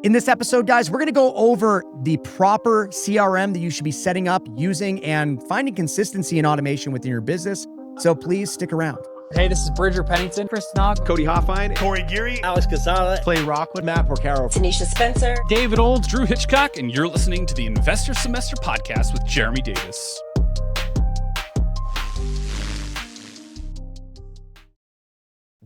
In this episode, guys, we're going to go over the proper CRM that you should be setting up, using, and finding consistency and automation within your business. So please stick around. Hey, this is Bridger Pennington, Chris Nog, Cody Hoffine, Corey Geary, Alex Casala, Clay Rockwood, Matt Porcaro, Tanisha Spencer, David Olds, Drew Hitchcock, and you're listening to the Investor Semester Podcast with Jeremy Davis.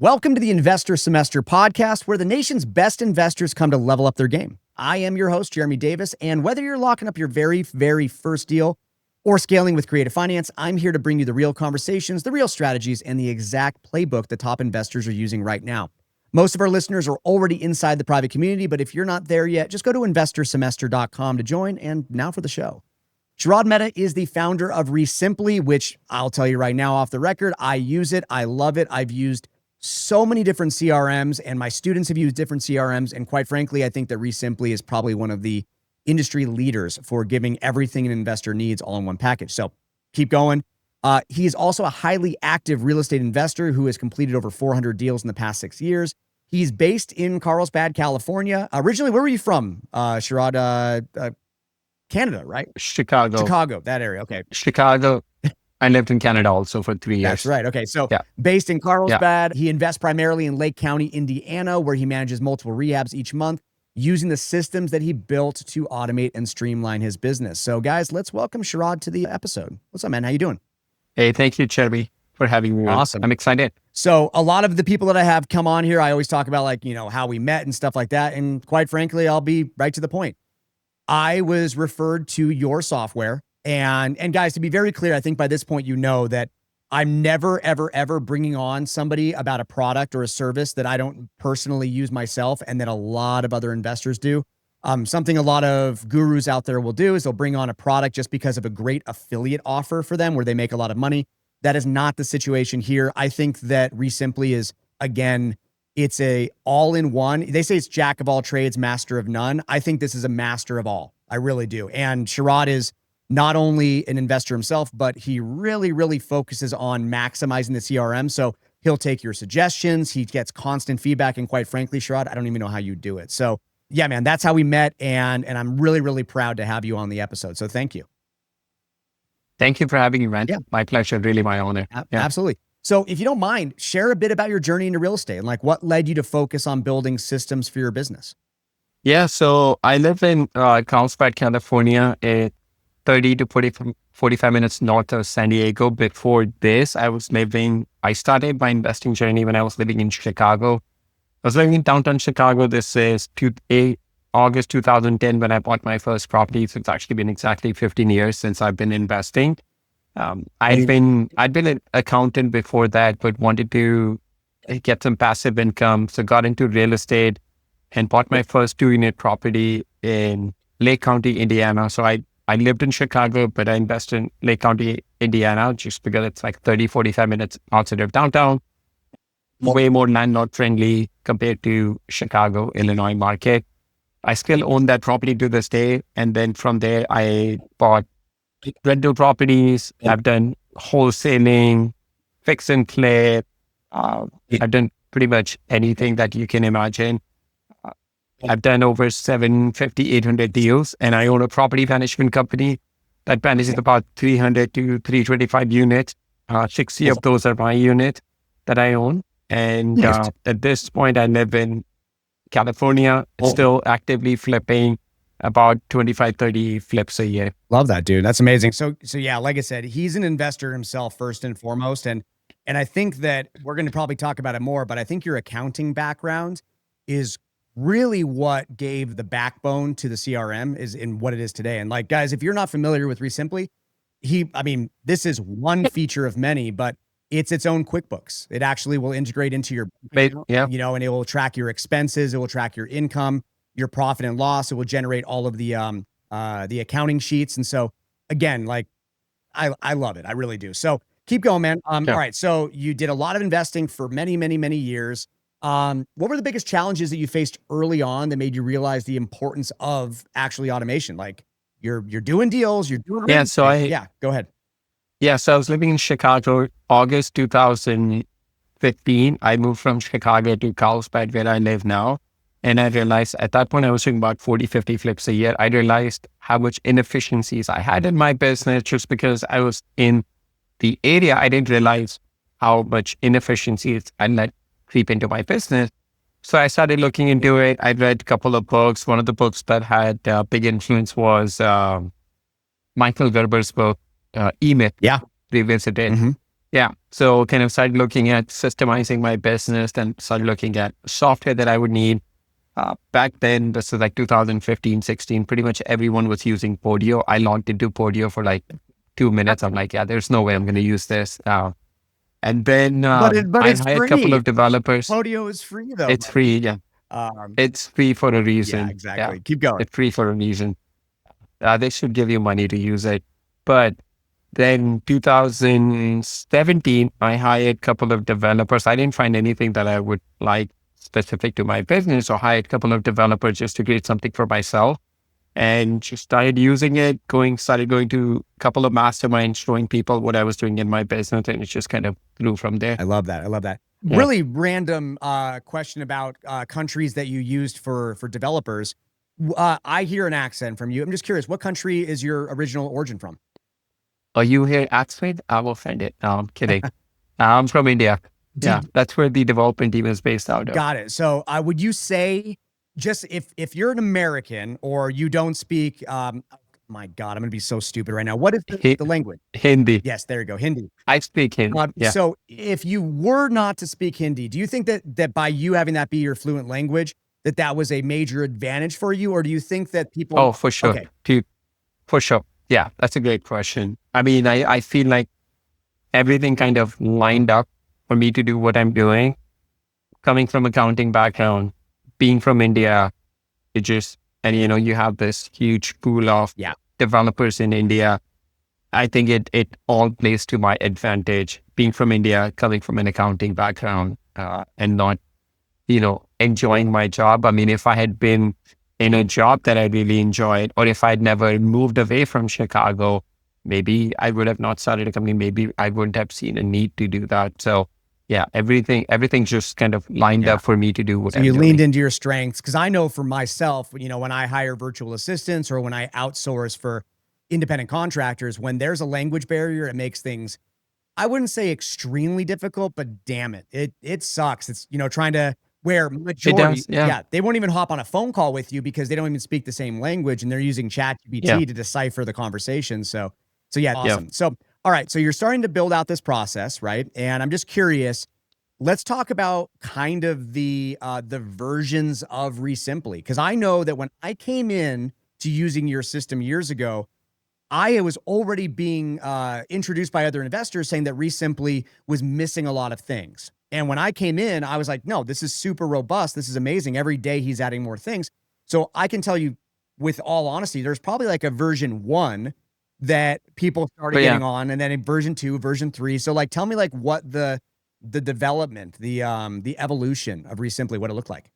Welcome to the Investor Semester Podcast, where the nation's best investors come to level up their game. I am your host, Jeremy Davis, and whether you're locking up your very first deal or scaling with creative finance, I'm here to bring you the real conversations, the real strategies, and the exact playbook the top investors are using right now. Most of our listeners are already inside the private community, but if you're not there yet, just go to investorsemester.com to join. And now for the show. Sharad Mehta is the founder of REsimpli, which I'll tell you right now off the record, I use it. I love it. I've used so many different CRMs, and my students have used different CRMs. And quite frankly, I think that REsimpli is probably one of the industry leaders for giving everything an investor needs all in one package. So keep going. He is also a highly active real estate investor who has completed over 400 deals in the past 6 years. He's based in Carlsbad, California. Originally, where were you from, Sharad? Canada, right? Chicago, that area. Okay. Chicago. I lived in Canada also for 3 years. That's right. Okay. So based in Carlsbad, he invests primarily in Lake County, Indiana, where he manages multiple rehabs each month using the systems that he built to automate and streamline his business. So guys, let's welcome Sharad to the episode. What's up, man? How you doing? Hey, thank you, Jeremy, for having me. Awesome. I'm excited. So a lot of the people that I have come on here, I always talk about how we met and stuff like that. And quite frankly, I'll be right to the point. I was referred to your software. And guys, to be very clear, I think by this point, you know that I'm never, ever bringing on somebody about a product or a service that I don't personally use myself and that a lot of other investors do. Something a lot of gurus out there will do is they'll bring on a product just because of a great affiliate offer for them where they make a lot of money. That is not the situation here. I think that REsimpli is, again, it's a all-in-one. They say it's jack of all trades, master of none. I think this is a master of all. I really do. And Sharad is not only an investor himself, but he really focuses on maximizing the CRM. So he'll take your suggestions. He gets constant feedback. And quite frankly, Sharad, I don't even know how you do it. So yeah, man, that's how we met. And I'm really proud to have you on the episode. So thank you. Thank you for having me, Rand. Yeah. My pleasure. Really my honor. Absolutely. So if you don't mind, share a bit about your journey into real estate and what led you to focus on building systems for your business. Yeah. So I live in Carlsbad, California. 30 to 45 minutes north of San Diego. Before this, I started my investing journey when I was living in Chicago. I was living in downtown Chicago. This is August 2010 when I bought my first property. So it's actually been exactly 15 years since I've been investing. I'd been an accountant before that, but wanted to get some passive income. So got into real estate and bought my first 2-unit property in Lake County, Indiana. So I lived in Chicago, but I invested in Lake County, Indiana, just because it's 30, 45 minutes outside of downtown. Way more landlord friendly compared to Chicago, Illinois market. I still own that property to this day. And then from there, I bought rental properties. I've done wholesaling, fix and flip. I've done pretty much anything that you can imagine. I've done over 750, 800 deals, and I own a property management company that manages about 300 to 325 units. 60 of those are my unit that I own. And at this point, I live in California, still actively flipping about 25, 30 flips a year. Love that, dude. That's amazing. So yeah, like I said, he's an investor himself first and foremost. And I think that we're going to probably talk about it more, but I think your accounting background is really what gave the backbone to the CRM is in what it is today. And guys, if you're not familiar with REsimpli, this is one feature of many, but it's its own QuickBooks. It actually will integrate into your, and it will track your expenses. It will track your income, your profit and loss. It will generate all of the accounting sheets. And so again, I love it. I really do. So keep going, man. All right. So you did a lot of investing for many years. What were the biggest challenges that you faced early on that made you realize the importance of actually automation? You're doing deals, you're doing go ahead. Yeah, so I was living in Chicago, August 2015. I moved from Chicago to Carlsbad, where I live now. And I realized at that point, I was doing about 40, 50 flips a year. I realized how much inefficiencies I had in my business just because I was in the area. I didn't realize how much inefficiencies I let creep into my business. So I started looking into it. I read a couple of books. One of the books that had big influence was Michael Gerber's book, E-Myth. Yeah. Revisited. Mm-hmm. Yeah. So kind of started looking at systemizing my business and started looking at software that I would need. Back then, this is like 2015, 16, pretty much everyone was using Podio. I logged into Podio for like 2 minutes. I'm like, yeah, there's no way I'm going to use this. And then But I it's hired a couple free. of developers. Podio is free though. It's free. Yeah. It's free for a reason. Yeah, exactly. Keep going. It's free for a reason. They should give you money to use it. But then 2017, I hired a couple of developers. I didn't find anything that I would like specific to my business, or hired a couple of developers just to create something for myself, and just started using it, started going to a couple of masterminds, showing people what I was doing in my business, and it just kind of grew from there. I love that. Yeah. Really random question about countries that you used for developers. I hear an accent from you. I'm just curious, what country is your original origin from? Are you here accent? I will find it. No, I'm kidding. I'm from India. Yeah, that's where the development team is based out of. Got it. So would you say, just if you're an American or you don't speak, my God, I'm going to be so stupid right now. What is the language? Hindi. Yes, there you go. Hindi. I speak Hindi. Yeah. So if you were not to speak Hindi, do you think that by you having that be your fluent language, that was a major advantage for you? Or do you think that people... Oh, for sure. Okay. For sure. Yeah, that's a great question. I mean, I feel like everything kind of lined up for me to do what I'm doing. Coming from accounting background, being from India, you have this huge pool of developers in India. I think it all plays to my advantage, being from India, coming from an accounting background, and not, enjoying my job. I mean, if I had been in a job that I really enjoyed, or if I'd never moved away from Chicago, maybe I would have not started a company. Maybe I wouldn't have seen a need to do that. So yeah, everything just kind of lined up for me to do what I'm doing. You leaned into your strengths. Because I know for myself, when I hire virtual assistants or when I outsource for independent contractors, when there's a language barrier, it makes things, I wouldn't say extremely difficult, but damn it, it sucks. It's, trying to, where majority, they won't even hop on a phone call with you because they don't even speak the same language, and they're using ChatGPT to decipher the conversation. So yeah, awesome. Yeah. So, all right. So you're starting to build out this process, right? And I'm just curious, let's talk about kind of the versions of REsimpli. Because I know that when I came in to using your system years ago, I was already being introduced by other investors saying that REsimpli was missing a lot of things. And when I came in, I was like, no, this is super robust. This is amazing. Every day he's adding more things. So I can tell you with all honesty, there's probably like a version 1 that people started getting on, and then in version 2, version 3. So like, tell me like what the development, the evolution of REsimpli, what it looked like.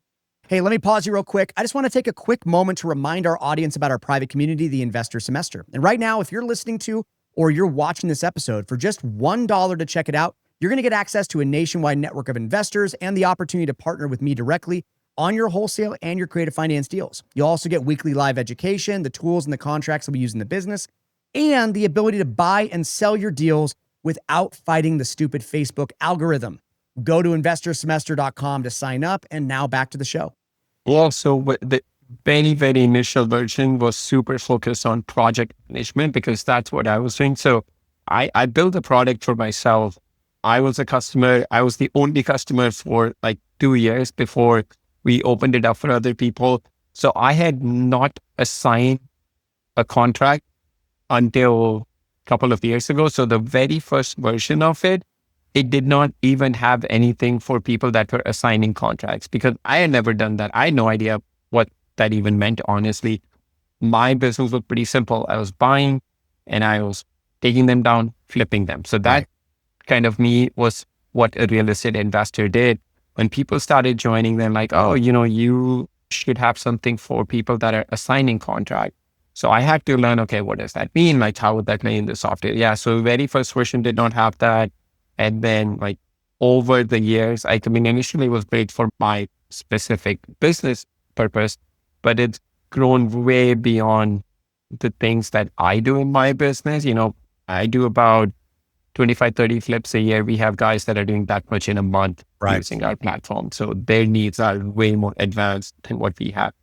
Hey, let me pause you real quick. I just want to take a quick moment to remind our audience about our private community, the Investor Semester. And right now, if you're listening to or you're watching this episode, for just $1 to check it out, you're going to get access to a nationwide network of investors and the opportunity to partner with me directly on your wholesale and your creative finance deals. You'll also get weekly live education, the tools and the contracts that we use in the business, and the ability to buy and sell your deals without fighting the stupid Facebook algorithm. Go to investorsemester.com to sign up. And now back to the show. Well, so the very, very initial version was super focused on project management because that's what I was doing. So I built a product for myself. I was a customer. I was the only customer for like 2 years before we opened it up for other people. So I had not assigned a contract until a couple of years ago. So the very first version of it did not even have anything for people that were assigning contracts because I had never done that. I had no idea what that even meant, honestly. My business was pretty simple. I was buying and I was taking them down, flipping them. So that kind of me was what a real estate investor did. When people started joining, they're like, oh, you should have something for people that are assigning contract. So I had to learn, okay, what does that mean? Like, how would that play in the software? Yeah. So the very first version did not have that. And then like over the years, initially it was great for my specific business purpose, but it's grown way beyond the things that I do in my business. I do about 25, 30 flips a year. We have guys that are doing that much in a month using our platform. So their needs are way more advanced than what we have.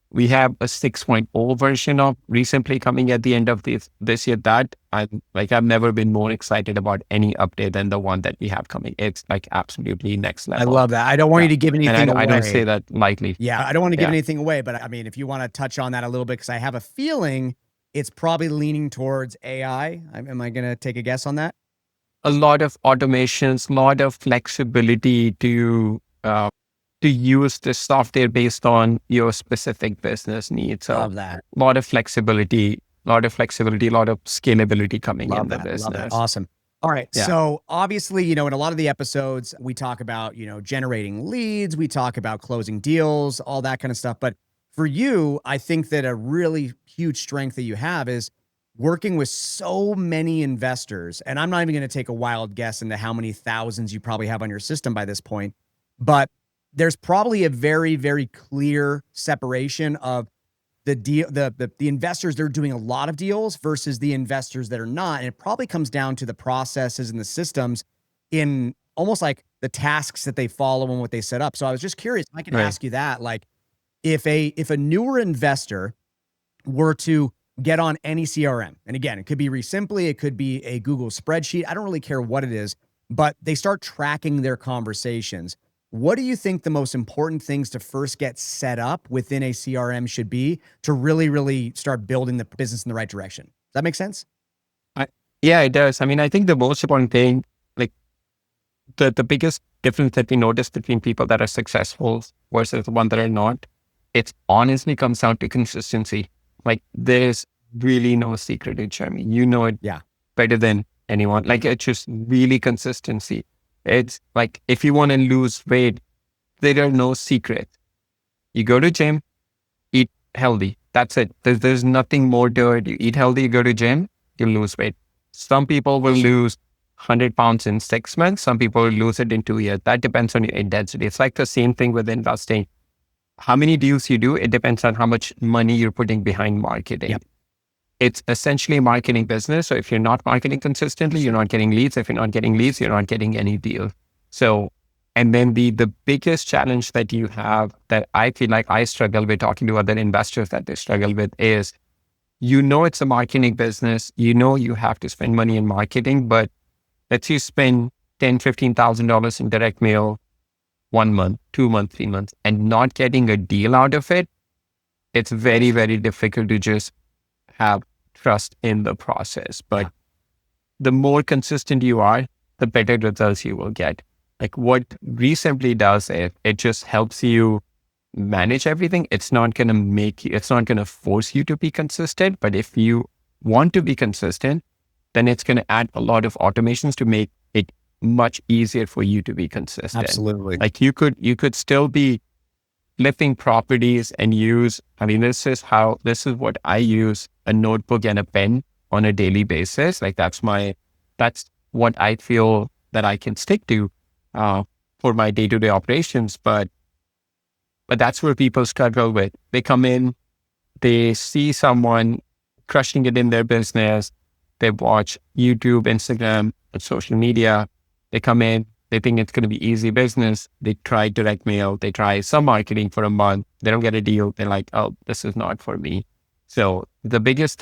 We have a 6.0 version of REsimpli coming at the end of this year that I've never been more excited about any update than the one that we have coming. It's like absolutely next level. I love that. I don't want you to give anything away. I don't say that lightly. Yeah, I don't want to give anything away, but I mean, if you want to touch on that a little bit, because I have a feeling it's probably leaning towards AI. Am I going to take a guess on that? A lot of automations, a lot of flexibility to use the software based on your specific business needs. Love that. A lot of flexibility, a lot of scalability coming in the business. Love that. Awesome. All right. Yeah. So obviously, in a lot of the episodes, we talk about, generating leads, we talk about closing deals, all that kind of stuff. But for you, I think that a really huge strength that you have is working with so many investors. And I'm not even going to take a wild guess into how many thousands you probably have on your system by this point, but there's probably a very, very clear separation of the deal, the investors that are doing a lot of deals versus the investors that are not. And it probably comes down to the processes and the systems in almost like the tasks that they follow and what they set up. So I was just curious, if I can ask you that, like if a newer investor were to get on any CRM, and again, it could be REsimpli, it could be a Google spreadsheet, I don't really care what it is, but they start tracking their conversations. What do you think the most important things to first get set up within a CRM should be to really, really start building the business in the right direction? Does that make sense? Yeah, it does. I mean, I think the most important thing, like the biggest difference that we notice between people that are successful versus the one that are not, it honestly comes down to consistency. Like there's really no secret in Jeremy. You know it better than anyone. Like it's just really consistency. It's like, if you want to lose weight, there are no secrets. You go to gym, eat healthy. That's it. There's nothing more to it. You eat healthy, you go to gym, you lose weight. Some people will lose 100 pounds in 6 months. Some people will lose it in 2 years. That depends on your intensity. It's like the same thing with investing. How many deals you do, it depends on how much money you're putting behind marketing. Yep. It's essentially a marketing business. So if you're not marketing consistently, you're not getting leads. If you're not getting leads, you're not getting any deal. So, and then the biggest challenge that you have that I feel like I struggle with talking to other investors that they struggle with is, it's a marketing business. You have to spend money in marketing, but let's you spend $10,000, $15,000 in direct mail 1 month, 2 months, 3 months, and not getting a deal out of it. It's very, very difficult to just have trust in the process. But the more consistent you are, the better results you will get. Like what REsimpli does, it just helps you manage everything. It's not going to force you to be consistent. But if you want to be consistent, then it's going to add a lot of automations to make it much easier for you to be consistent. Absolutely. Like you could still be flipping properties and this is what I use, a notebook and a pen on a daily basis. Like that's what I feel that I can stick to for my day-to-day operations. But that's where people struggle with. They come in, they see someone crushing it in their business. They watch YouTube, Instagram, and social media. They come in, they think it's going to be easy business. They try direct mail. They try some marketing for a month. They don't get a deal. They're like, oh, this is not for me. So the biggest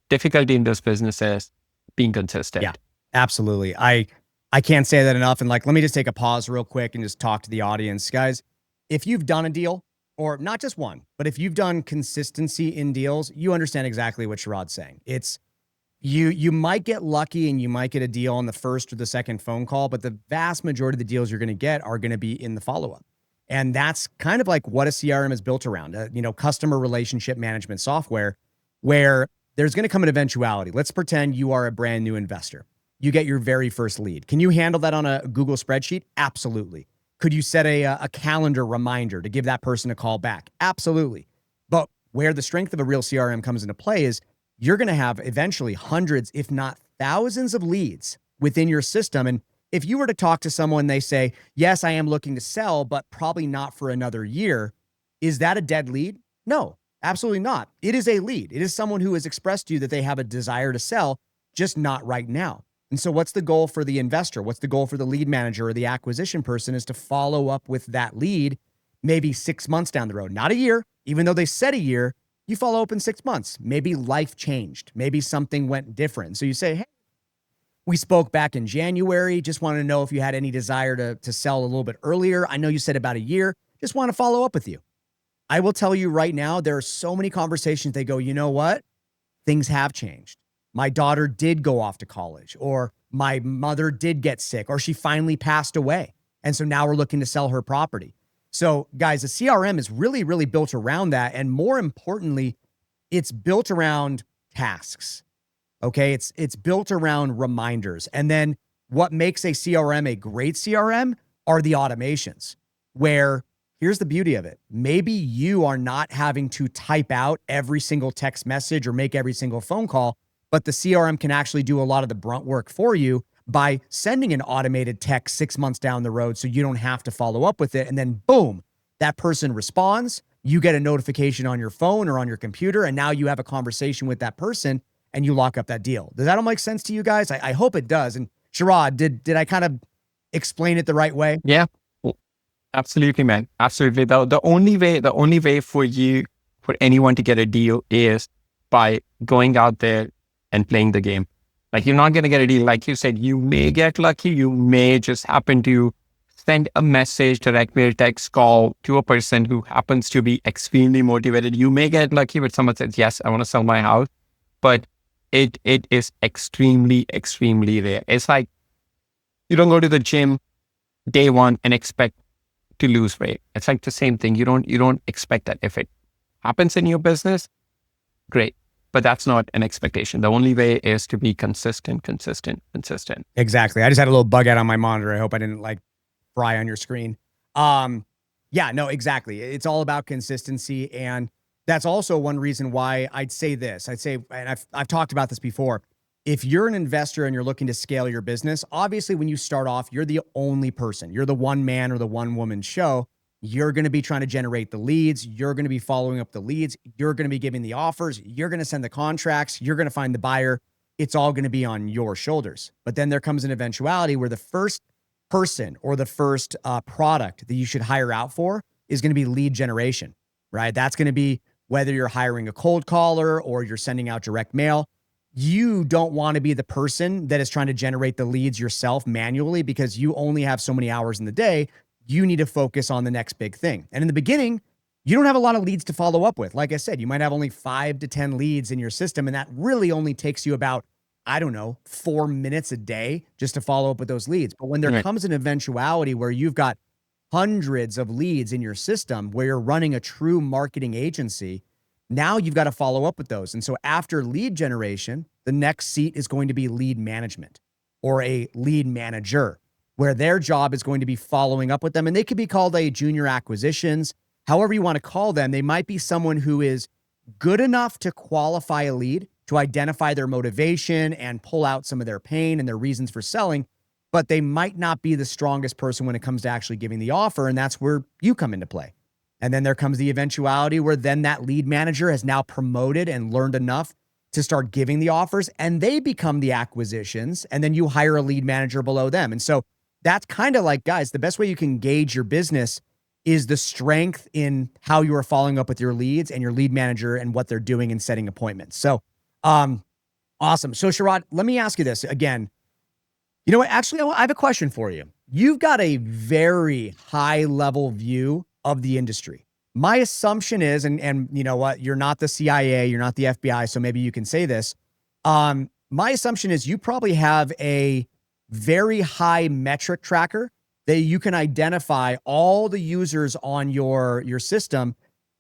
difficulty in this business is being consistent. Yeah, absolutely. I can't say that enough. And let me just take a pause real quick and just talk to the audience. Guys, if you've done a deal, or not just one, but if you've done consistency in deals, you understand exactly what Sharad's saying. It's you might get lucky and you might get a deal on the first or the second phone call, but the vast majority of the deals you're going to get are going to be in the follow-up. And that's kind of like what a CRM is built around, customer relationship management software, where there's going to come an eventuality. Let's pretend you are a brand new investor. You get your very first lead. Can you handle that on a Google spreadsheet? Absolutely. Could you set a calendar reminder to give that person a call back? Absolutely. But where the strength of a real CRM comes into play is you're going to have eventually hundreds, if not thousands of leads within your system. And if you were to talk to someone, they say, yes, I am looking to sell, but probably not for another year. Is that a dead lead? No, absolutely not. It is a lead. It is someone who has expressed to you that they have a desire to sell, just not right now. And so what's the goal for the investor? What's the goal for the lead manager or the acquisition person is to follow up with that lead maybe 6 months down the road, not a year. Even though they said a year, you follow up in 6 months. Maybe life changed. Maybe something went different. So you say, hey, we spoke back in January. Just wanted to know if you had any desire to sell a little bit earlier. I know you said about a year. Just want to follow up with you. I will tell you right now, there are so many conversations. They go, you know what? Things have changed. My daughter did go off to college, or my mother did get sick, or she finally passed away. And so now we're looking to sell her property. So guys, the CRM is really, really built around that. And more importantly, it's built around tasks. Okay. It's built around reminders. And then what makes a CRM a great CRM are the automations, where here's the beauty of it. Maybe you are not having to type out every single text message or make every single phone call, but the CRM can actually do a lot of the brunt work for you by sending an automated text 6 months down the road so you don't have to follow up with it. And then boom, that person responds. You get a notification on your phone or on your computer, and now you have a conversation with that person and you lock up that deal. Does that all make sense to you guys? I hope it does. And Sharad, did I kind of explain it the right way? Yeah, absolutely, man. Absolutely. The only way for anyone to get a deal is by going out there and playing the game. Like, you're not going to get a deal. Like you said, you may get lucky. You may just happen to send a message, direct mail, text, call to a person who happens to be extremely motivated. You may get lucky with someone says, yes, I want to sell my house. But it is extremely, extremely rare. It's like, you don't go to the gym day one and expect to lose weight. It's like the same thing. You don't expect that. If it happens in your business, great. But that's not an expectation. The only way is to be consistent. Exactly. I just had a little bug out on my monitor. I hope I didn't fry on your screen. Yeah, no, exactly. It's all about consistency. And that's also one reason why I'd say this. And I've talked about this before. If you're an investor and you're looking to scale your business, obviously when you start off, you're the only person. You're the one man or the one woman show. You're going to be trying to generate the leads. You're going to be following up the leads. You're going to be giving the offers. You're going to send the contracts. You're going to find the buyer. It's all going to be on your shoulders. But then there comes an eventuality where the first person or the first product that you should hire out for is going to be lead generation, right? That's going to be whether you're hiring a cold caller or you're sending out direct mail. You don't want to be the person that is trying to generate the leads yourself manually, because you only have so many hours in the day. You need to focus on the next big thing. And in the beginning, you don't have a lot of leads to follow up with. Like I said, you might have only 5 to 10 leads in your system, and that really only takes you about, 4 minutes a day just to follow up with those leads. But when there comes an eventuality where you've got hundreds of leads in your system, where you're running a true marketing agency, now you've got to follow up with those. And so after lead generation, the next seat is going to be lead management or a lead manager, where their job is going to be following up with them. And they could be called a junior acquisitions, however you want to call them. They might be someone who is good enough to qualify a lead, to identify their motivation and pull out some of their pain and their reasons for selling, but they might not be the strongest person when it comes to actually giving the offer. And that's where you come into play. And then there comes the eventuality where then that lead manager has now promoted and learned enough to start giving the offers, and they become the acquisitions. And then you hire a lead manager below them. And so that's kind of like, guys, the best way you can gauge your business is the strength in how you are following up with your leads and your lead manager and what they're doing and setting appointments. So, awesome. So Sharad, let me ask you this again. You know what? Actually, I have a question for you. You've got a very high level view of the industry. My assumption is, and you know what? You're not the CIA, you're not the FBI, so maybe you can say this. My assumption is you probably have a very high metric tracker that you can identify all the users on your system,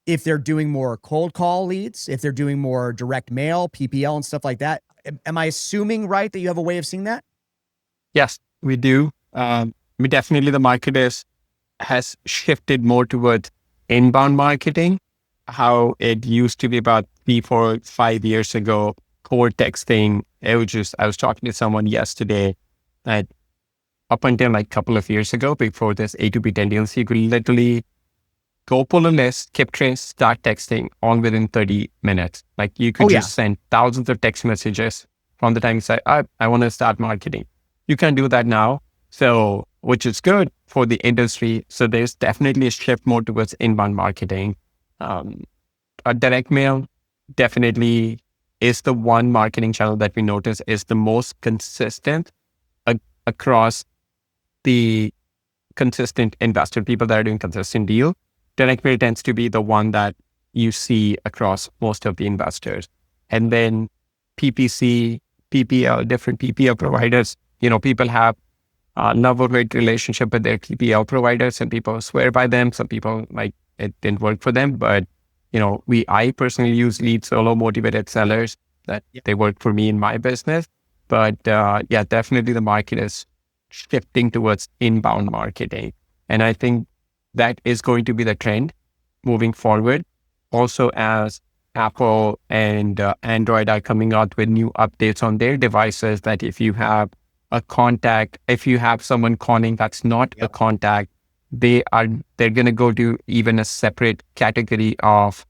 if they're doing more cold call leads, if they're doing more direct mail, PPL and stuff like that. Am I assuming right that you have a way of seeing that? Yes, we do. Definitely the market has shifted more towards inbound marketing. How it used to be about 3, 4, 5 years ago, cold texting. I was talking to someone yesterday that up until like a couple of years ago, before this A to B tendency, you could literally go pull a list, skip trace, start texting all within 30 minutes. Like you could just send thousands of text messages from the time you say, I want to start marketing. You can do that now. So, which is good for the industry. So there's definitely a shift more towards inbound marketing. A direct mail definitely is the one marketing channel that we notice is the most consistent across the consistent investor, people that are doing consistent deal. Direct mail tends to be the one that you see across most of the investors. And then PPC, PPL, different PPL providers, people have a love or hate relationship with their PPL providers. Some people swear by them. Some people like it didn't work for them. But, I personally use lead solo motivated sellers that they work for me in my business. But definitely the market is shifting towards inbound marketing. And I think that is going to be the trend moving forward. Also, as Apple and Android are coming out with new updates on their devices, that if you have a contact, if you have someone calling that's not a contact, they're going to go to even a separate category of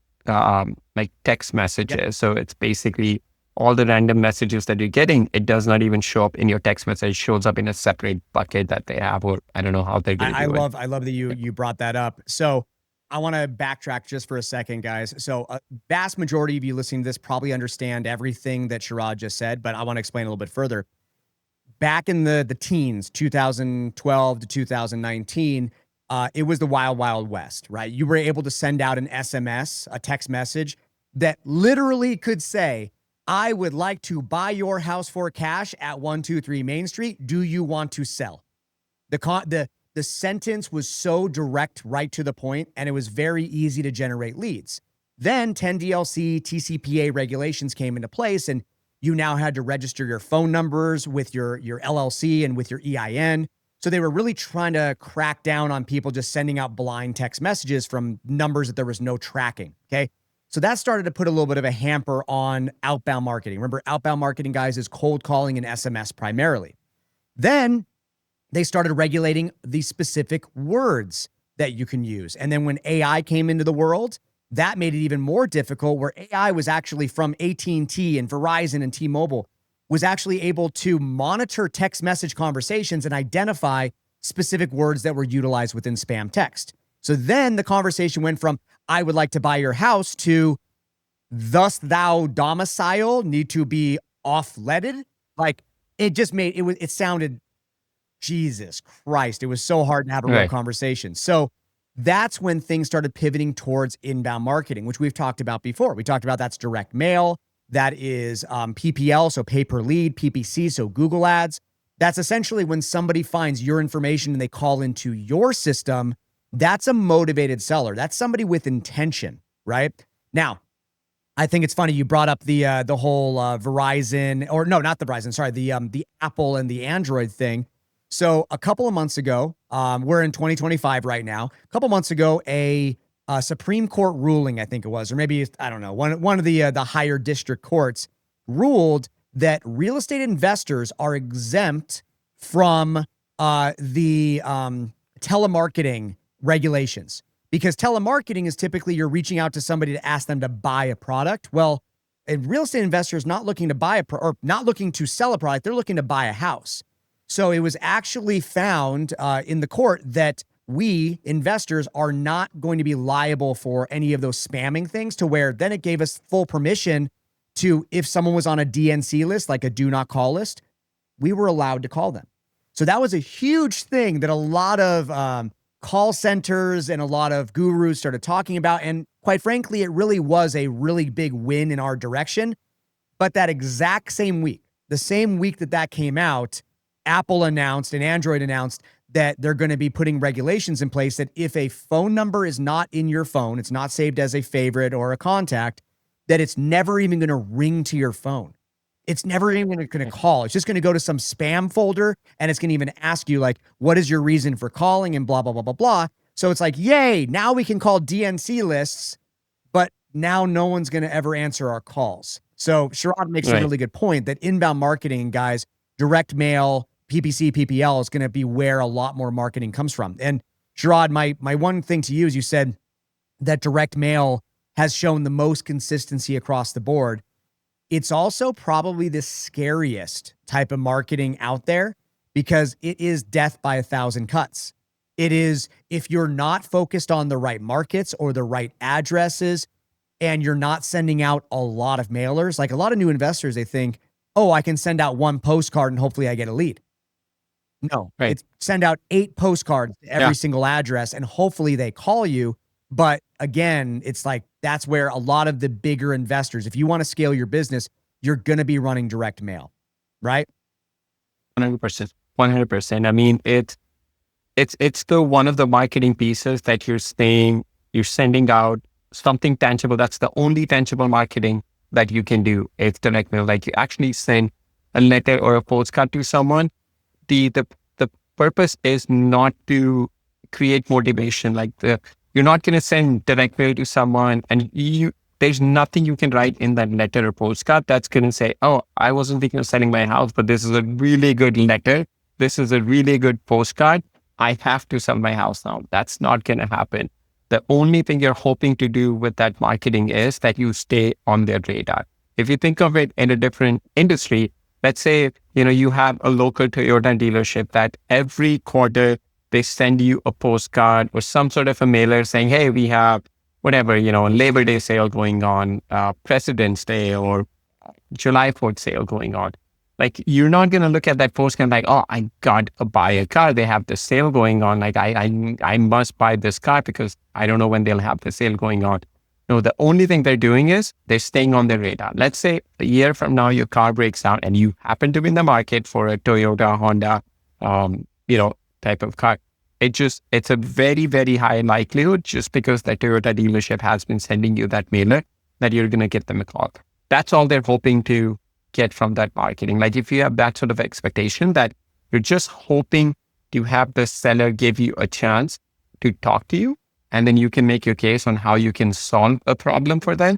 like text messages. So it's basically all the random messages that you're getting, it does not even show up in your text message. It shows up in a separate bucket that they have, or I don't know how they're going to do it. I love that you brought that up. So I want to backtrack just for a second, guys. So a vast majority of you listening to this probably understand everything that Sharad just said, but I want to explain a little bit further. Back in the teens, 2012 to 2019, it was the wild, wild west, right? You were able to send out an SMS, a text message that literally could say, I would like to buy your house for cash at 123 Main Street. Do you want to sell? The sentence was so direct, right to the point, and it was very easy to generate leads. Then 10DLC, TCPA regulations came into place, and you now had to register your phone numbers with your LLC and with your EIN. So they were really trying to crack down on people just sending out blind text messages from numbers that there was no tracking, okay? So that started to put a little bit of a hamper on outbound marketing. Remember, outbound marketing, guys, is cold calling and SMS primarily. Then they started regulating the specific words that you can use. And then when AI came into the world, that made it even more difficult, where AI was actually from AT&T and Verizon and T-Mobile, was actually able to monitor text message conversations and identify specific words that were utilized within spam text. So then the conversation went from, I would like to buy your house, to, thus thou domicile need to be off-leaded. Like, it just made, it sounded, Jesus Christ, it was so hard to have a real conversation. So that's when things started pivoting towards inbound marketing, which we've talked about before. We talked about that's direct mail. That is PPL, so pay per lead, PPC, so Google ads. That's essentially when somebody finds your information and they call into your system. That's a motivated seller. That's somebody with intention, right? Now, I think it's funny you brought up the whole Verizon, or no, not the Verizon, sorry, the Apple and the Android thing. So a couple of months ago, we're in 2025 right now. A couple months ago, a Supreme Court ruling, I think it was, or maybe, I don't know, one of the higher district courts ruled that real estate investors are exempt from the telemarketing regulations, because telemarketing is typically you're reaching out to somebody to ask them to buy a product. Well, a real estate investor is not looking to buy or not looking to sell a product. They're looking to buy a house. So it was actually found in the court that we investors are not going to be liable for any of those spamming things, to where then it gave us full permission to, if someone was on a DNC list, like a do not call list, we were allowed to call them. So that was a huge thing that a lot of call centers and a lot of gurus started talking about. And quite frankly, it really was a really big win in our direction. But that exact same week, the same week that came out, Apple announced and Android announced that they're going to be putting regulations in place that if a phone number is not in your phone, it's not saved as a favorite or a contact, that it's never even going to ring to your phone. It's never even going to call. It's just going to go to some spam folder, and it's going to even ask you, like, what is your reason for calling, and blah, blah, blah, blah, blah. So it's like, yay, now we can call DNC lists, but now no one's going to ever answer our calls. So Sharad makes a really good point that inbound marketing, guys, direct mail, PPC, PPL is going to be where a lot more marketing comes from. And Sharad, my one thing to you is, you said that direct mail has shown the most consistency across the board. It's also probably the scariest type of marketing out there because it is death by 1,000 cuts. It is, if you're not focused on the right markets or the right addresses and you're not sending out a lot of mailers, like a lot of new investors, they think, oh, I can send out one postcard and hopefully I get a lead. No, Right. it's send out 8 postcards to every single address and hopefully they call you. But again, it's like, that's where a lot of the bigger investors, if you want to scale your business, you're going to be running direct mail, right? 100%. 100%. I mean, it's the one of the marketing pieces that you're sending out something tangible. That's the only tangible marketing that you can do. It's direct mail. Like you actually send a letter or a postcard to someone. The purpose is not to create motivation. You're not going to send direct mail to someone and there's nothing you can write in that letter or postcard that's going to say, oh, I wasn't thinking of selling my house, but this is a really good letter. This is a really good postcard. I have to sell my house now. That's not going to happen. The only thing you're hoping to do with that marketing is that you stay on their radar. If you think of it in a different industry, let's say, you have a local Toyota dealership that every quarter they send you a postcard or some sort of a mailer saying, hey, we have whatever, Labor Day sale going on, President's Day or July 4th sale going on. Like, you're not going to look at that postcard like, oh, I got to buy a car. They have the sale going on. Like, I must buy this car because I don't know when they'll have the sale going on. No, the only thing they're doing is they're staying on their radar. Let's say a year from now, your car breaks down and you happen to be in the market for a Toyota, Honda, type of car. It's a very, very high likelihood just because the Toyota dealership has been sending you that mailer that you're going to get them a call. That's all they're hoping to get from that marketing. Like if you have that sort of expectation that you're just hoping to have the seller give you a chance to talk to you, and then you can make your case on how you can solve a problem for them,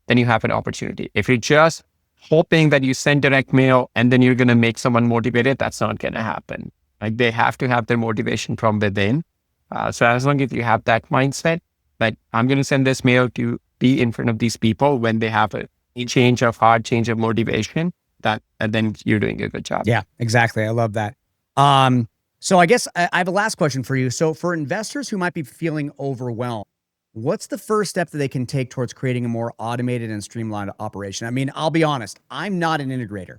then you have an opportunity. If you're just hoping that you send direct mail and then you're going to make someone motivated, that's not going to happen. Like they have to have their motivation from within. So as long as you have that mindset, that I'm going to send this mail to be in front of these people when they have a change of heart, change of motivation, and then you're doing a good job. Yeah, exactly. I love that. So I guess I have a last question for you. So for investors who might be feeling overwhelmed, what's the first step that they can take towards creating a more automated and streamlined operation? I mean, I'll be honest, I'm not an integrator.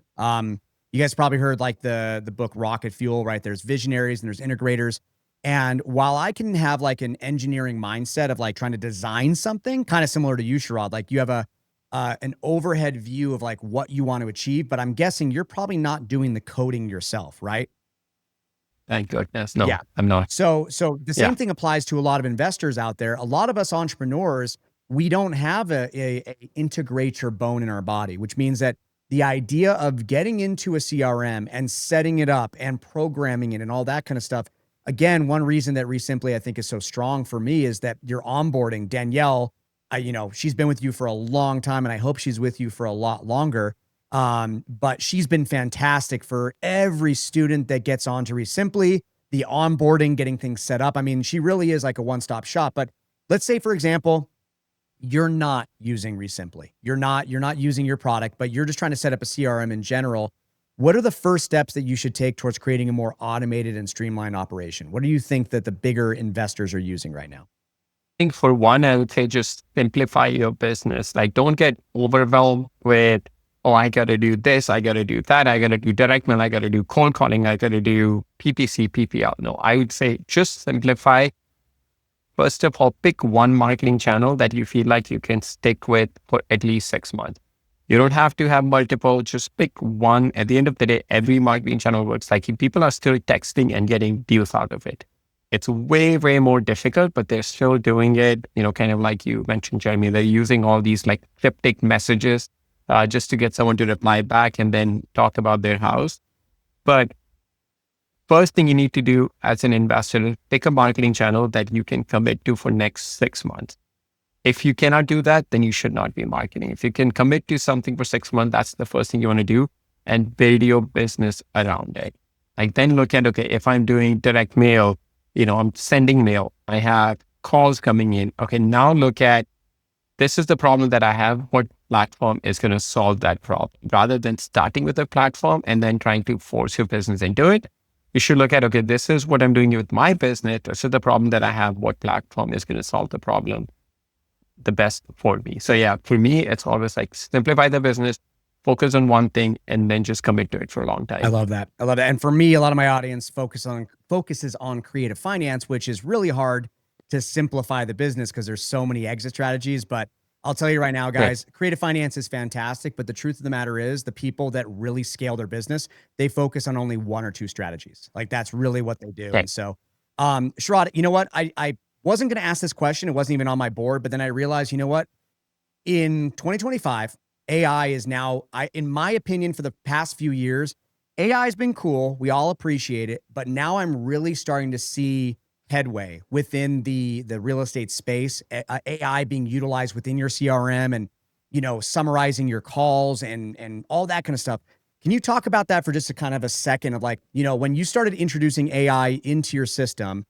You guys probably heard like the book Rocket Fuel, right? There's visionaries and there's integrators. And while I can have like an engineering mindset of like trying to design something kind of similar to you, Sharad, like you have an overhead view of like what you want to achieve, but I'm guessing you're probably not doing the coding yourself, right? Thank goodness. No, Yeah. I'm not. So the same thing applies to a lot of investors out there. A lot of us entrepreneurs, we don't have a integrator bone in our body, which means that the idea of getting into a CRM and setting it up and programming it and all that kind of stuff. Again, one reason that REsimpli I think is so strong for me is that your onboarding, Danielle, she's been with you for a long time and I hope she's with you for a lot longer. But she's been fantastic for every student that gets onto REsimpli, the onboarding, getting things set up. I mean, she really is like a one-stop shop. But let's say, for example, you're not using REsimpli. You're not using your product, but you're just trying to set up a CRM in general. What are the first steps that you should take towards creating a more automated and streamlined operation? What do you think that the bigger investors are using right now? I think for one, I would say just simplify your business. Like don't get overwhelmed with, oh, I got to do this, I got to do that, I got to do direct mail, I got to do cold calling, I got to do PPC, PPL. No, I would say just simplify. First of all, pick one marketing channel that you feel like you can stick with for at least 6 months. You don't have to have multiple, just pick one. At the end of the day, every marketing channel works. Like people are still texting and getting deals out of it. It's way, way more difficult, but they're still doing it, kind of like you mentioned, Jeremy, they're using all these like cryptic messages just to get someone to reply back and then talk about their house. But first thing you need to do as an investor is pick a marketing channel that you can commit to for next 6 months. If you cannot do that, then you should not be marketing. If you can commit to something for 6 months, that's the first thing you want to do and build your business around it. Like then look at, okay, if I'm doing direct mail, I'm sending mail, I have calls coming in. Okay, now look at, this is the problem that I have. What platform is going to solve that problem? Rather than starting with a platform and then trying to force your business into it, you should look at, okay, this is what I'm doing with my business. This is the problem that I have. What platform is going to solve the problem the best for me? So yeah, for me, it's always like simplify the business, focus on one thing, and then just commit to it for a long time. I love that. I love that. And for me, a lot of my audience focuses on creative finance, which is really hard to simplify the business because there's so many exit strategies. But I'll tell you right now, guys, creative finance is fantastic. But the truth of the matter is the people that really scale their business, they focus on only one or two strategies. Like that's really what they do. And so, Sharad, you know what? I wasn't going to ask this question. It wasn't even on my board, but then I realized, you know what? In 2025, AI is now, in my opinion, for the past few years, AI has been cool. We all appreciate it. But now I'm really starting to see headway within the real estate space, AI being utilized within your CRM and, you know, summarizing your calls and all that kind of stuff. Can you talk about that for just a kind of a second of like, you know, when you started introducing AI into your system,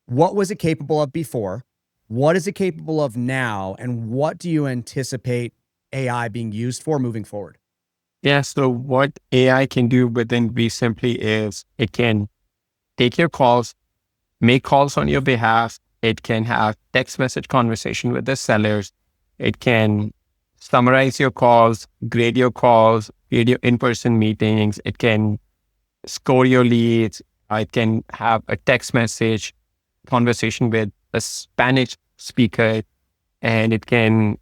what was it capable of before? What is it capable of now? And what do you anticipate AI being used for moving forward? Yeah. So what AI can do within REsimpli is it can take your calls, make calls on your behalf. It can have text message conversation with the sellers. It can summarize your calls, grade your calls, grade your in-person meetings. It can score your leads. It can have a text message conversation with a Spanish speaker, and it can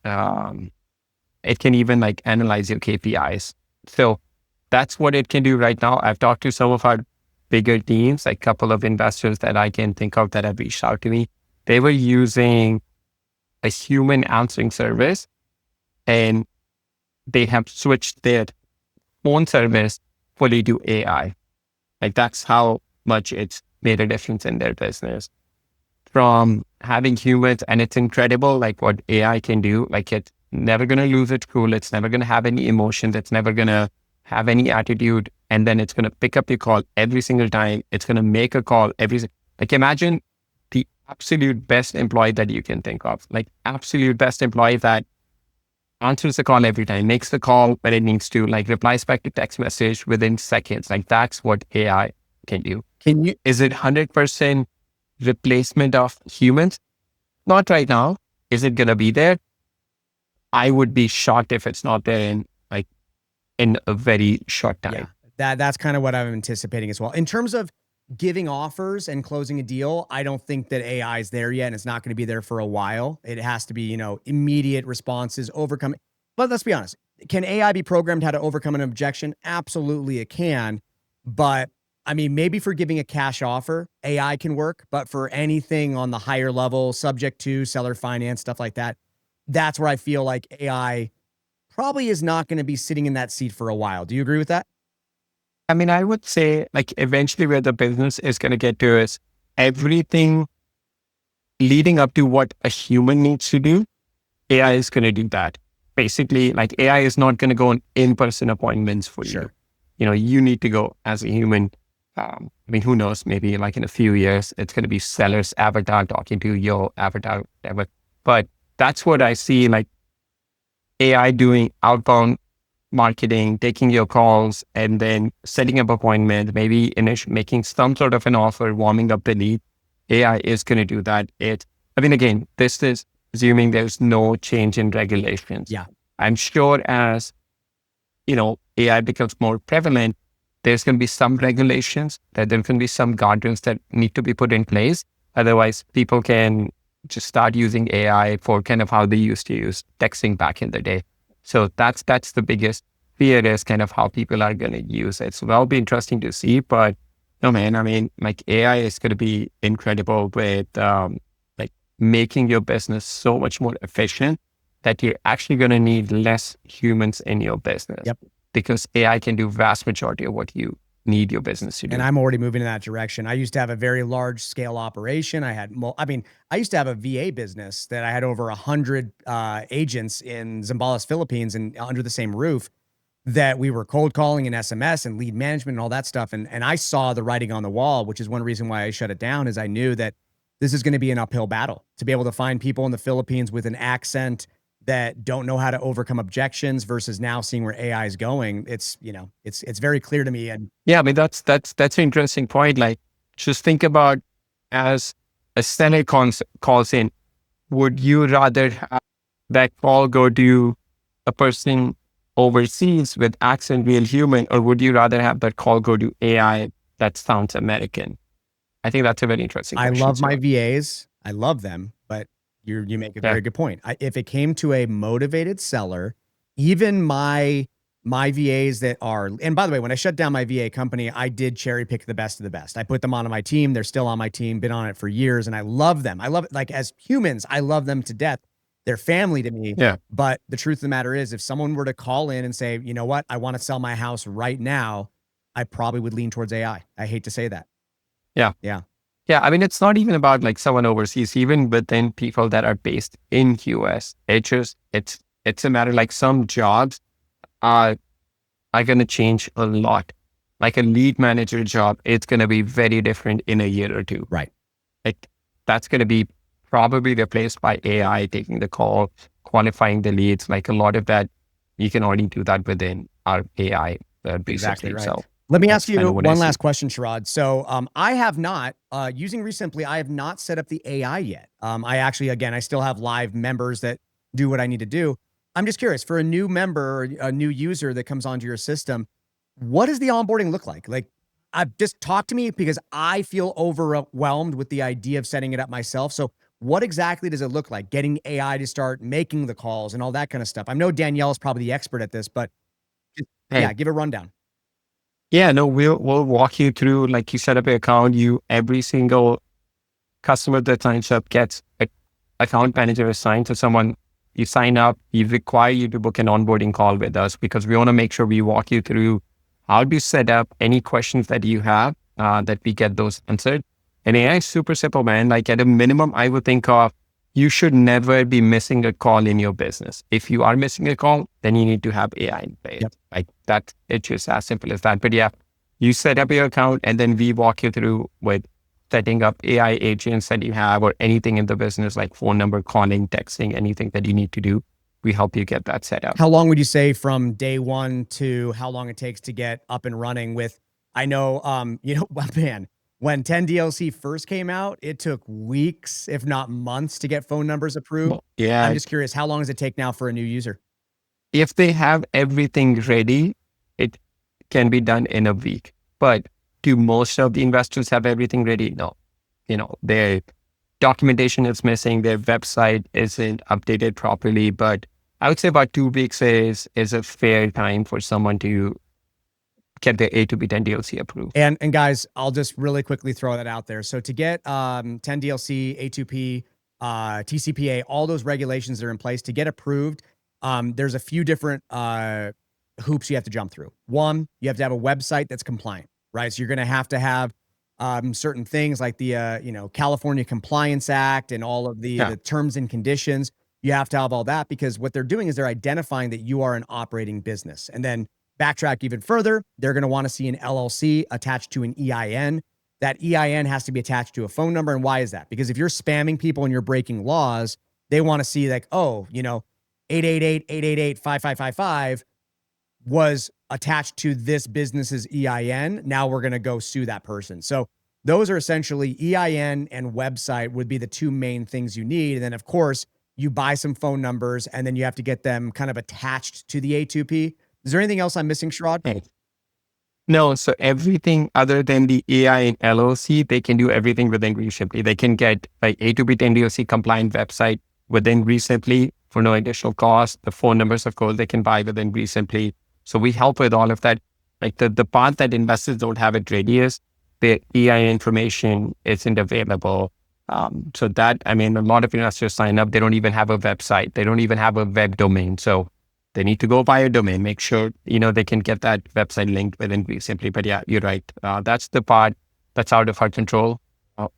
even like analyze your KPIs. So that's what it can do right now. I've talked to some of our bigger teams, like a couple of investors that I can think of that have reached out to me. They were using a human answering service and they have switched their phone service fully to AI. Like that's how much it's made a difference in their business. From having humans, and it's incredible like what AI can do. Like it's never going to lose its cool. It's never going to have any emotions. It's never going to have any attitude. And then it's going to pick up your call every single time. It's going to make a call like imagine the absolute best employee that you can think of, like absolute best employee that answers the call every time, makes the call when it needs to, like replies back to text message within seconds. Like that's what AI can do. Is it 100% replacement of humans? Not right now. Is it going to be there? I would be shocked if it's not there in a very short time. Yeah, that's kind of what I'm anticipating as well. In terms of giving offers and closing a deal, I don't think that AI is there yet, and it's not going to be there for a while. It has to be, you know, immediate responses, overcome. But let's be honest, can AI be programmed how to overcome an objection? Absolutely, it can. But I mean, maybe for giving a cash offer, AI can work, but for anything on the higher level, subject to seller finance, stuff like that, that's where I feel like AI probably is not going to be sitting in that seat for a while. Do you agree with that? I mean, I would say like eventually where the business is going to get to is everything leading up to what a human needs to do, AI is going to do that. Basically, like AI is not going to go on in-person appointments for you. You know, you need to go as a human. I mean, who knows, maybe like in a few years, it's going to be seller's avatar talking to your avatar, whatever. But that's what I see, like AI doing outbound marketing, taking your calls and then setting up appointments, maybe making some sort of an offer, warming up the lead. AI is going to do that. I mean, again, this is assuming there's no change in regulations. Yeah. I'm sure as, you know, AI becomes more prevalent, there's going to be some regulations, that there can be some guardrails that need to be put in place. Otherwise, people can just start using AI for kind of how they used to use texting back in the day. So that's the biggest fear, is kind of how people are going to use it. So that'll be interesting to see. But no, man, I mean, like AI is going to be incredible with like making your business so much more efficient that you're actually going to need less humans in your business. Yep. Because AI can do vast majority of what you need your business to do. And I'm already moving in that direction. I used to have a very large scale operation. I used to have a VA business that I had over 100 agents in Zambales, Philippines, and under the same roof, that we were cold calling and SMS and lead management and all that stuff. And I saw the writing on the wall, which is one reason why I shut it down, is I knew that this is going to be an uphill battle to be able to find people in the Philippines with an accent that don't know how to overcome objections versus now seeing where AI is going. It's, it's very clear to me. And Yeah, I mean, that's an interesting point. Like, just think about as a seller calls in, would you rather have that call go to a person overseas with accent real human, or would you rather have that call go to AI that sounds American? I think that's a very interesting I question. love my VAs. I love them, but you make a very good point. If it came to a motivated seller, even my VAs that are, and by the way, when I shut down my VA company, I did cherry pick the best of the best. I put them on my team. They're still on my team, been on it for years, and I love them. I love it. Like, as humans, I love them to death. They're family to me. Yeah. But the truth of the matter is, if someone were to call in and say, you know what, I want to sell my house right now, I probably would lean towards AI. I hate to say that. Yeah. Yeah. Yeah. I mean, it's not even about like someone overseas, even within people that are based in US. It's a matter, like, some jobs are going to change a lot. Like a lead manager job, it's going to be very different in a year or two. Right. Like, that's going to be probably replaced by AI taking the call, qualifying the leads. Like, a lot of that, you can already do that within our AI. Basically. Exactly right. So let me ask kind you of what one I see. last question, Sharad. So I have not, using REsimpli, I have not set up the AI yet. I actually, again, I still have live members that do what I need to do. I'm just curious, for a new member or a new user that comes onto your system, what does the onboarding look like? Like, just talk to me, because I feel overwhelmed with the idea of setting it up myself. So what exactly does it look like, getting AI to start making the calls and all that kind of stuff? I know Danielle is probably the expert at this, but yeah, give a rundown. Yeah, no, we'll walk you through. Like, you set up an account, every single customer that signs up gets an account manager assigned to someone. You sign up, we require you to book an onboarding call with us, because we want to make sure we walk you through how to set up any questions that you have, that we get those answered. And AI is super simple, man. Like, at a minimum, I would think of, you should never be missing a call in your business. If you are missing a call, then you need to have AI in place. Yep. Like that, it's just as simple as that. But yeah, you set up your account, and then we walk you through with setting up AI agents that you have, or anything in the business, like phone number, calling, texting, anything that you need to do. We help you get that set up. How long would you say from day one to how long it takes to get up and running with, I know, man, when 10DLC first came out, it took weeks, if not months, to get phone numbers approved. Well, yeah. I'm just curious, how long does it take now for a new user? If they have everything ready, it can be done in a week. But do most of the investors have everything ready? No. Their documentation is missing, their website isn't updated properly. But I would say about 2 weeks is a fair time for someone to get the A2B 10DLC approved. And guys, I'll just really quickly throw that out there. So to get 10DLC, A2P, TCPA, all those regulations that are in place to get approved, there's a few different hoops you have to jump through. One, you have to have a website that's compliant, right? So you're going to have certain things like the California Compliance Act and all of the terms and conditions. You have to have all that, because what they're doing is they're identifying that you are an operating business. And then backtrack even further, they're going to want to see an LLC attached to an EIN. That EIN has to be attached to a phone number. And why is that? Because if you're spamming people and you're breaking laws, they want to see, like, 888-888-5555 was attached to this business's EIN. Now we're going to go sue that person. So those are essentially EIN and website would be the two main things you need. And then, of course, you buy some phone numbers, and then you have to get them kind of attached to the A2P. Is there anything else I'm missing, Sharad? No, so everything other than the AI and LLC, they can do everything within REsimpli. They can get like A2B 10DLC compliant website within REsimpli for no additional cost. The phone numbers, of course, they can buy within REsimpli. So we help with all of that. Like the part that investors don't have it ready is the EI information isn't available. So that, I mean, a lot of investors sign up, they don't even have a website. They don't even have a web domain. So they need to go buy a domain, make sure, they can get that website linked within REsimpli. But yeah, you're right. That's the part that's out of our control,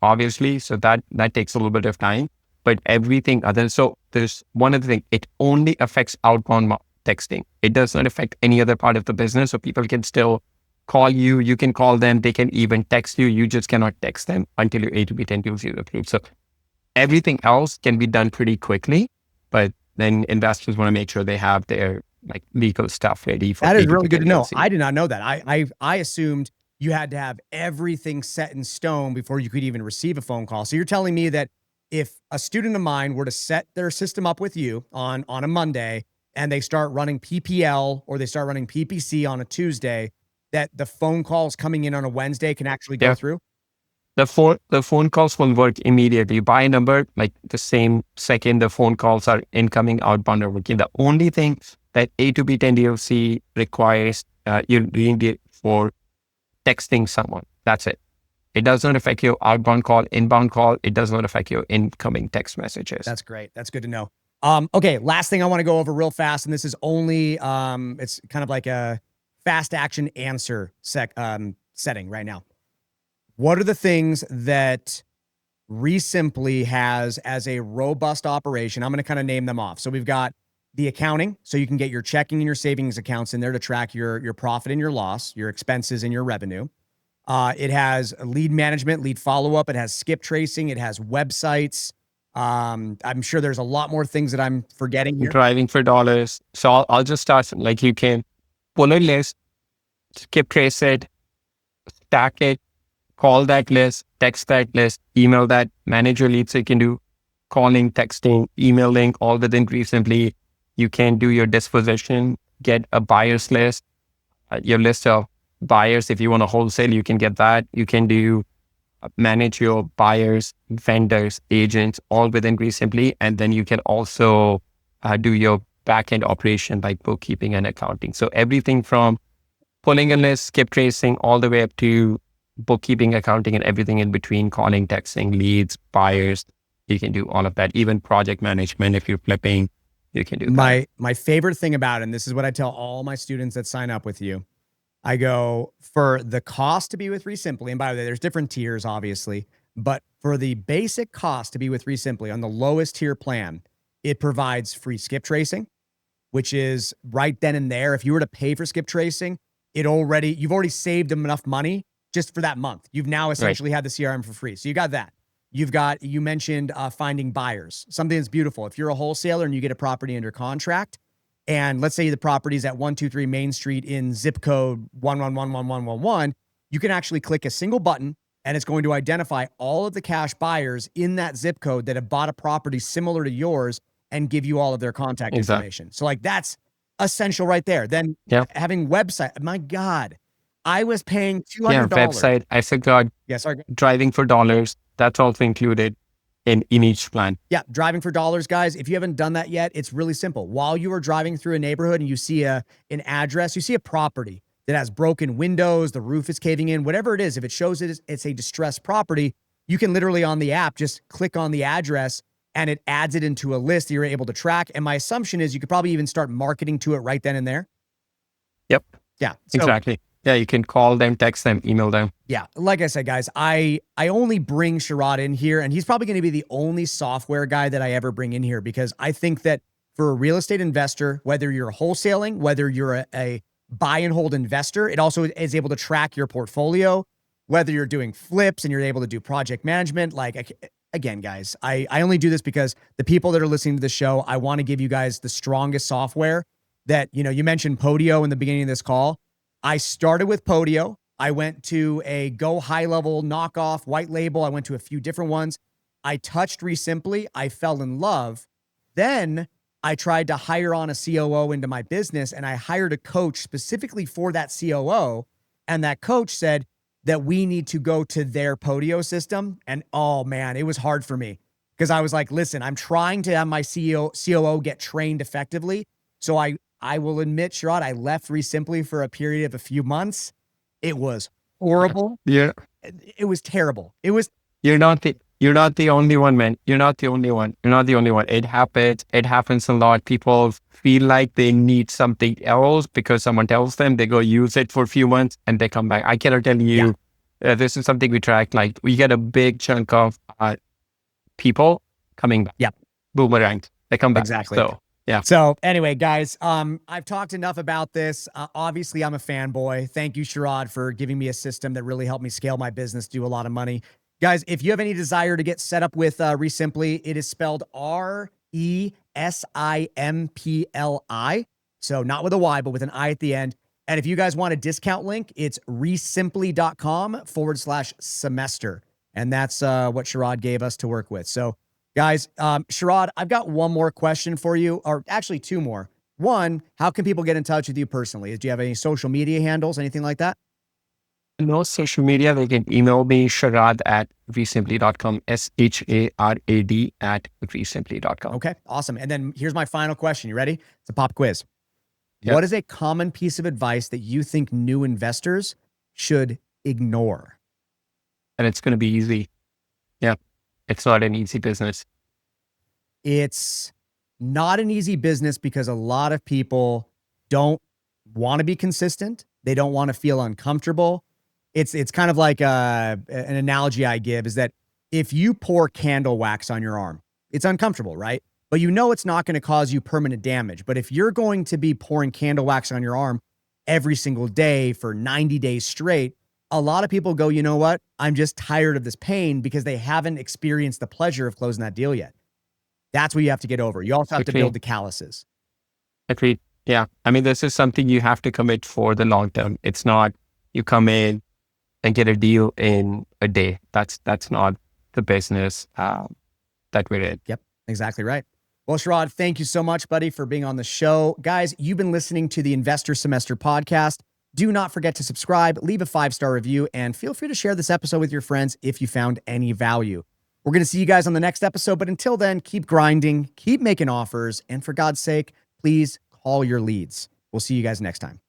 obviously. So that takes a little bit of time, but everything other, so there's one other thing, it only affects outbound texting. It does not affect any other part of the business. So people can still call you, you can call them, they can even text you. You just cannot text them until your A2B 10 deals is approved. So everything else can be done pretty quickly, but then investors want to make sure they have their like legal stuff ready for That is A2B really good to 10 know. deals. I did not know that. I assumed you had to have everything set in stone before you could even receive a phone call. So you're telling me that if a student of mine were to set their system up with you on a Monday and they start running PPL or they start running PPC on a Tuesday, that the phone calls coming in on a Wednesday can actually go through? The phone calls will work immediately. By number, like the same second the phone calls are incoming, outbound are working. The only thing that A2B 10 DLC requires you need it for texting someone. That's it. It does not affect your outbound call, inbound call. It does not affect your incoming text messages. That's great. That's good to know. Okay, last thing I want to go over real fast, and this is only it's kind of like a fast action answer setting right now. What are the things that REsimpli has as a robust operation? I'm going to kind of name them off. So we've got the accounting, so you can get your checking and your savings accounts in there to track your profit and your loss, your expenses and your revenue. It has lead management, lead follow-up. It has skip tracing. It has websites. I'm sure there's a lot more things that I'm forgetting here. Driving for dollars. So I'll just start, like you can pull a list, skip trace it, stack it, call that list, text that list, email that, manage your leads. So you can do calling, texting, emailing, all within REsimpli. You can do your disposition, get a buyer's list, your list of buyers. If you want to wholesale, you can get that. You can do manage your buyers, vendors, agents, all within REsimpli. And then you can also do your back-end operation like bookkeeping and accounting. So everything from pulling a list, skip tracing, all the way up to bookkeeping, accounting, and everything in between, calling, texting, leads, buyers. You can do all of that. Even project management, if you're flipping, you can do that. My favorite thing about it, and this is what I tell all my students that sign up with you, I go, for the cost to be with REsimpli, and by the way, there's different tiers, obviously, but for the basic cost to be with REsimpli on the lowest tier plan, it provides free skip tracing, which is right then and there. If you were to pay for skip tracing, you've already saved them enough money just for that month. You've now essentially had the CRM for free. So you got that. You mentioned finding buyers, something that's beautiful. If you're a wholesaler and you get a property under contract, and let's say the property's at 123 Main Street in zip code 1111111, you can actually click a single button and it's going to identify all of the cash buyers in that zip code that have bought a property similar to yours and give you all of their contact information. So like that's essential right there. Then having website, my God, I was paying $200. Yeah, website. I forgot. Yeah, sorry. Driving for dollars. That's also included in each plan. Yeah, driving for dollars, guys. If you haven't done that yet, it's really simple. While you are driving through a neighborhood and you see an address, you see a property that has broken windows, the roof is caving in, whatever it is, if it shows it's a distressed property, you can literally on the app just click on the address and it adds it into a list that you're able to track. And my assumption is you could probably even start marketing to it right then and there. Yep. Yeah. Exactly. Yeah, you can call them, text them, email them. Yeah. Like I said, guys, I only bring Sharad in here, and he's probably going to be the only software guy that I ever bring in here, because I think that for a real estate investor, whether you're wholesaling, whether you're a buy and hold investor, it also is able to track your portfolio, whether you're doing flips and you're able to do project management. Like, again, guys, I only do this because the people that are listening to the show, I want to give you guys the strongest software that, you mentioned Podio in the beginning of this call. I started with Podio. I went to a go high level knockoff white label. I went to a few different ones. I touched REsimpli. I fell in love. Then I tried to hire on a COO into my business, and I hired a coach specifically for that COO. And that coach said that we need to go to their Podio system. And oh man, it was hard for me because I was like, listen, I'm trying to have my COO get trained effectively. So I will admit, Sharad, I left REsimpli for a period of a few months. It was horrible. Yeah. It was terrible. You're not the only one, man. You're not the only one. It happens. It happens a lot. People feel like they need something else because someone tells them. They go use it for a few months and they come back. I cannot tell you, this is something we track. Like we get a big chunk of people coming back. Yeah. Boomerangs. They come back. Exactly. So Yeah. So anyway, guys, I've talked enough about this. Obviously, I'm a fanboy. Thank you, Sharad, for giving me a system that really helped me scale my business, do a lot of money. Guys, if you have any desire to get set up with REsimpli, it is spelled REsimpli. So not with a Y, but with an I at the end. And if you guys want a discount link, it's REsimpli.com/semester. And that's what Sharad gave us to work with. So guys, Sharad, I've got one more question for you, or actually two more. One, how can people get in touch with you personally? Do you have any social media handles, anything like that? No social media. They can email me, Sharad at REsimpli.com, SHARAD at REsimpli.com. Okay, awesome. And then here's my final question. You ready? It's a pop quiz. Yep. What is a common piece of advice that you think new investors should ignore? And it's going to be easy. Yeah. It's not an easy business. It's not an easy business because a lot of people don't want to be consistent. They don't want to feel uncomfortable. It's kind of like an analogy I give is that if you pour candle wax on your arm, it's uncomfortable, right? But you know it's not going to cause you permanent damage. But if you're going to be pouring candle wax on your arm every single day for 90 days straight, a lot of people go, you know what? I'm just tired of this pain because they haven't experienced the pleasure of closing that deal yet. That's what you have to get over. You also have to build the calluses. Agreed. Yeah. I mean, this is something you have to commit for the long term. It's not you come in and get a deal in a day. That's not the business that we're in. Yep, exactly right. Well, Sharad, thank you so much, buddy, for being on the show. Guys, you've been listening to the Investor Semester podcast. Do not forget to subscribe, leave a 5-star review, and feel free to share this episode with your friends if you found any value. We're going to see you guys on the next episode, but until then, keep grinding, keep making offers, and for God's sake, please call your leads. We'll see you guys next time.